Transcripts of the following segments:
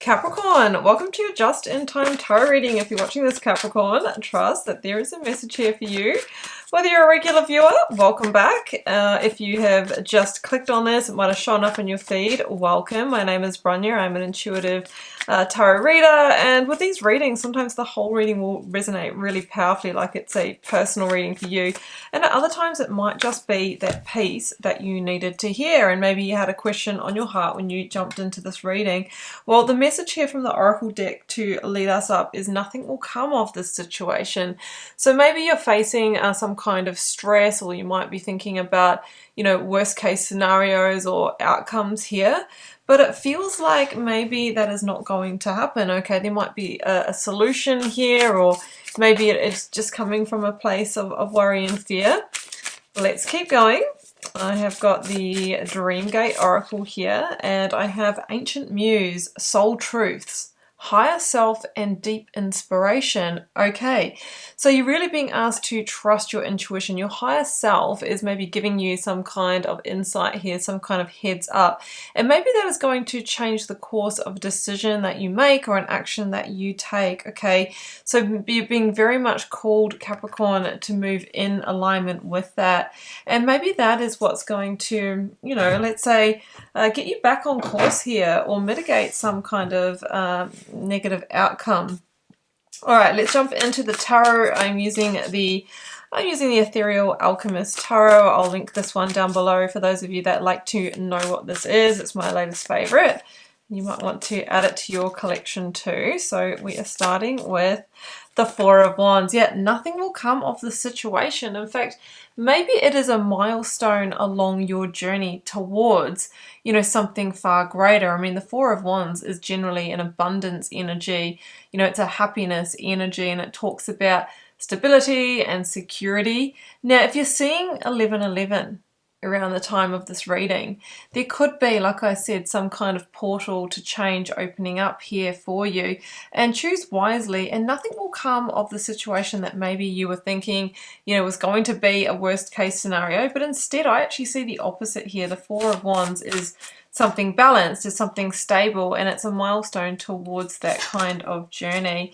Capricorn, welcome to your just-in-time tarot reading. If you're watching this, Capricorn, trust that there is a message here for you. Whether you're a regular viewer, welcome back. If you have just clicked on this, it might have shown up in your feed, welcome. My name is Bronya. I'm an intuitive tarot reader, and with these readings, sometimes the whole reading will resonate really powerfully, like it's a personal reading for you, and at other times it might just be that piece that you needed to hear, and maybe you had a question on your heart when you jumped into this reading. Well, the message here from the Oracle deck to lead us up is nothing will come of this situation. So maybe you're facing some kind of stress, or you might be thinking about, you know, worst case scenarios or outcomes here. But it feels like maybe that is not going to happen, okay? There might be a solution here, or maybe it's just coming from a place of worry and fear. Let's keep going. I have got the Dreamgate Oracle here, and I have Ancient Muse, Soul Truths, Higher Self, and Deep Inspiration. Okay, so you're really being asked to trust your intuition. Your higher self is maybe giving you some kind of insight here, some kind of heads up. And maybe that is going to change the course of a decision that you make or an action that you take, okay? So you're being very much called, Capricorn, to move in alignment with that. And maybe that is what's going to, you know, let's say, get you back on course here, or mitigate some kind of negative outcome. All right, let's jump into the tarot. I'm using the Ethereal Alchemist Tarot. I'll link this one down below for those of you that like to know what this is. It's my latest favorite. You might want to add it to your collection too. So we are starting with the Four of Wands. Yeah, nothing will come of the situation. In fact, maybe it is a milestone along your journey towards, you know, something far greater. I mean, the Four of Wands is generally an abundance energy. You know, it's a happiness energy, and it talks about stability and security. Now, if you're seeing 1111 around the time of this reading, there could be, like I said, some kind of portal to change opening up here for you. And choose wisely, and nothing will come of the situation that maybe you were thinking, you know, was going to be a worst case scenario. But instead, I actually see the opposite here. The Four of Wands is something balanced, is something stable, and it's a milestone towards that kind of journey.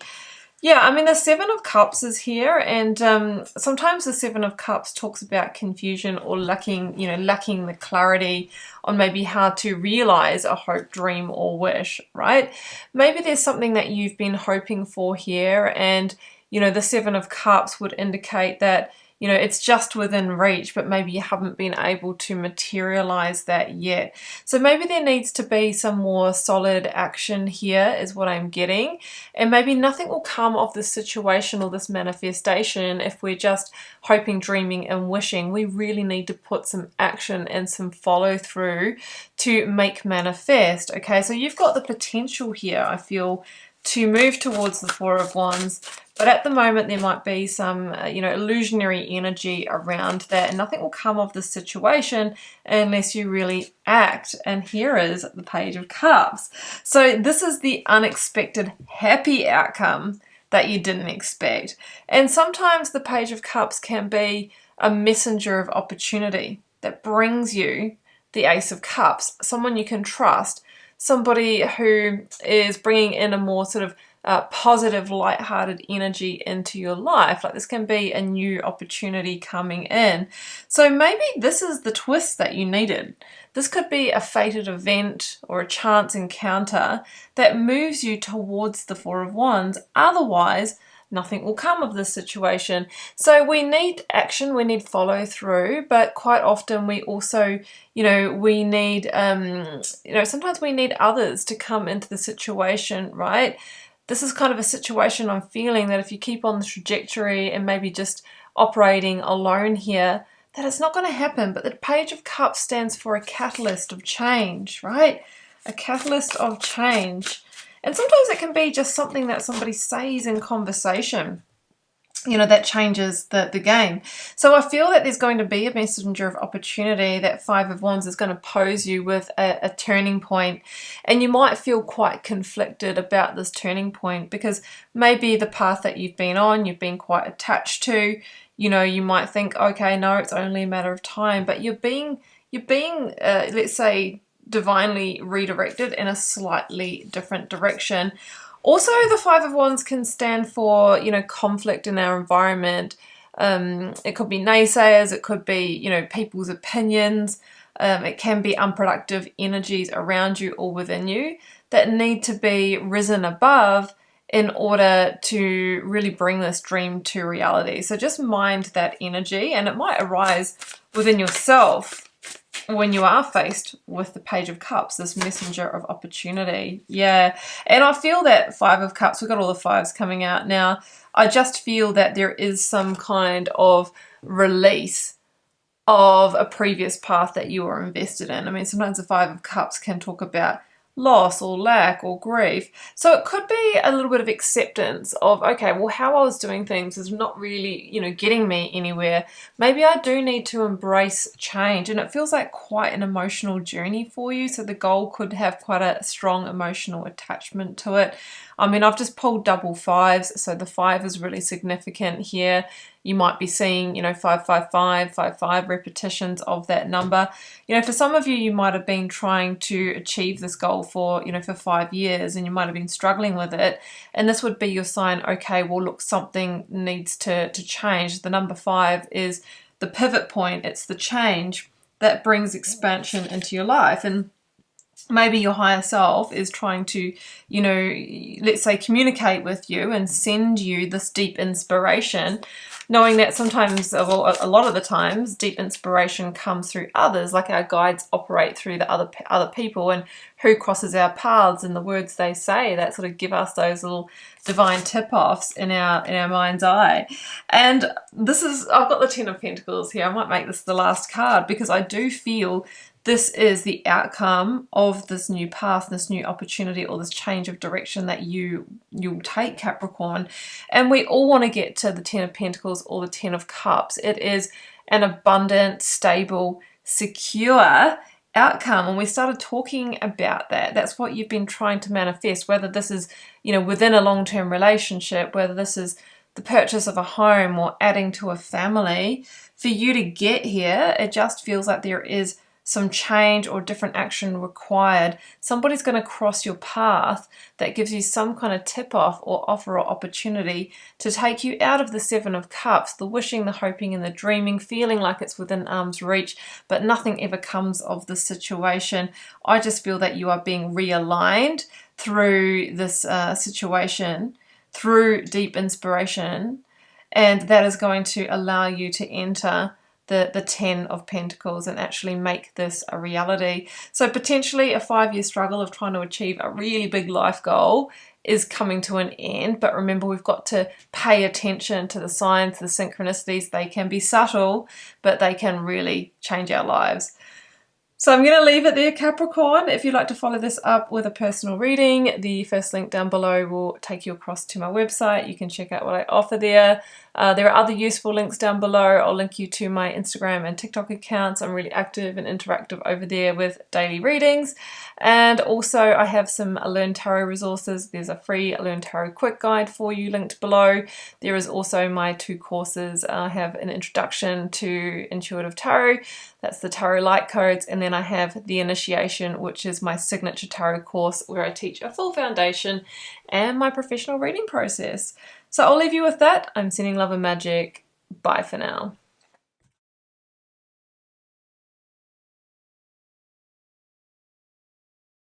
Yeah, I mean, the Seven of Cups is here, and sometimes the Seven of Cups talks about confusion or lacking the clarity on maybe how to realize a hope, dream, or wish, right? Maybe there's something that you've been hoping for here, and, you know, the Seven of Cups would indicate that, you know, it's just within reach, but maybe you haven't been able to materialize that yet. So maybe there needs to be some more solid action here is what I'm getting. And maybe nothing will come of this situation or this manifestation if we're just hoping, dreaming, and wishing. We really need to put some action and some follow through to make manifest. Okay, so you've got the potential here, I feel, to move towards the Four of Wands, but at the moment there might be some, you know, illusionary energy around that, and nothing will come of this situation unless you really act. And here is the Page of Cups. So this is the unexpected happy outcome that you didn't expect. And sometimes the Page of Cups can be a messenger of opportunity that brings you the Ace of Cups, someone you can trust, somebody who is bringing in a more sort of positive, light-hearted energy into your life. Like, this can be a new opportunity coming in. So maybe this is the twist that you needed. This could be a fated event or a chance encounter that moves you towards the Four of Wands. Otherwise, nothing will come of this situation. So we need action, we need follow through, but quite often we also, you know, we need, sometimes we need others to come into the situation, right? This is kind of a situation I'm feeling that if you keep on the trajectory and maybe just operating alone here, that it's not going to happen. But the Page of Cups stands for a catalyst of change, right? A catalyst of change. And sometimes it can be just something that somebody says in conversation, you know, that changes the game. So I feel that there's going to be a messenger of opportunity. That Five of Wands is going to pose you with a turning point, and you might feel quite conflicted about this turning point because maybe the path that you've been on, you've been quite attached to. You know, you might think, okay, no, it's only a matter of time, but you're being, let's say, divinely redirected in a slightly different direction. Also, the Five of Wands can stand for, you know, conflict in our environment. It could be naysayers, it could be, you know, people's opinions. It can be unproductive energies around you or within you that need to be risen above in order to really bring this dream to reality. So just mind that energy, and it might arise within yourself when you are faced with the Page of Cups, this messenger of opportunity. Yeah, and I feel that Five of Cups, we've got all the fives coming out now. I just feel that there is some kind of release of a previous path that you were invested in. I mean, sometimes the Five of Cups can talk about loss or lack or grief. So it could be a little bit of acceptance of, okay, well, how I was doing things is not really, you know, getting me anywhere. Maybe I do need to embrace change. And it feels like quite an emotional journey for you. So the goal could have quite a strong emotional attachment to it. I mean, I've just pulled double fives, so the 5 is really significant here. You might be seeing, you know, 555, 55 repetitions of that number. You know, for some of you, you might have been trying to achieve this goal for, you know, for 5 years, and you might have been struggling with it. And this would be your sign, okay, well, look, something needs to change. The number 5 is the pivot point. It's the change that brings expansion into your life. And maybe your higher self is trying to, you know, let's say communicate with you and send you this deep inspiration, knowing that sometimes, well, a lot of the times, deep inspiration comes through others, like our guides operate through the other people and who crosses our paths and the words they say that sort of give us those little divine tip-offs in our mind's eye. And this is, I've got the Ten of Pentacles here. I might make this the last card because I do feel this is the outcome of this new path, this new opportunity, or this change of direction that you'll take, Capricorn. And we all want to get to the Ten of Pentacles or the Ten of Cups. It is an abundant, stable, secure outcome. And we started talking about that. That's what you've been trying to manifest, whether this is, you know, within a long-term relationship, whether this is the purchase of a home or adding to a family. For you to get here, it just feels like there is some change or different action required. Somebody's going to cross your path that gives you some kind of tip-off or offer or opportunity to take you out of the Seven of Cups, the wishing, the hoping, and the dreaming, feeling like it's within arm's reach, but nothing ever comes of the situation. I just feel that you are being realigned through this situation, through deep inspiration, and that is going to allow you to enter the Ten of Pentacles and actually make this a reality. So potentially a 5-year struggle of trying to achieve a really big life goal is coming to an end. But remember, we've got to pay attention to the signs, the synchronicities. They can be subtle, but they can really change our lives. So I'm going to leave it there, Capricorn. If you'd like to follow this up with a personal reading, the first link down below will take you across to my website. You can check out what I offer there. There are other useful links down below. I'll link you to my Instagram and TikTok accounts. I'm really active and interactive over there with daily readings. And also I have some Learn Tarot resources. There's a free Learn Tarot quick guide for you linked below. There is also my 2 courses. I have an introduction to intuitive tarot. That's the tarot light codes. And then I have the initiation, which is my signature tarot course where I teach a full foundation and my professional reading process. So I'll leave you with that. I'm sending love and magic. Bye for now.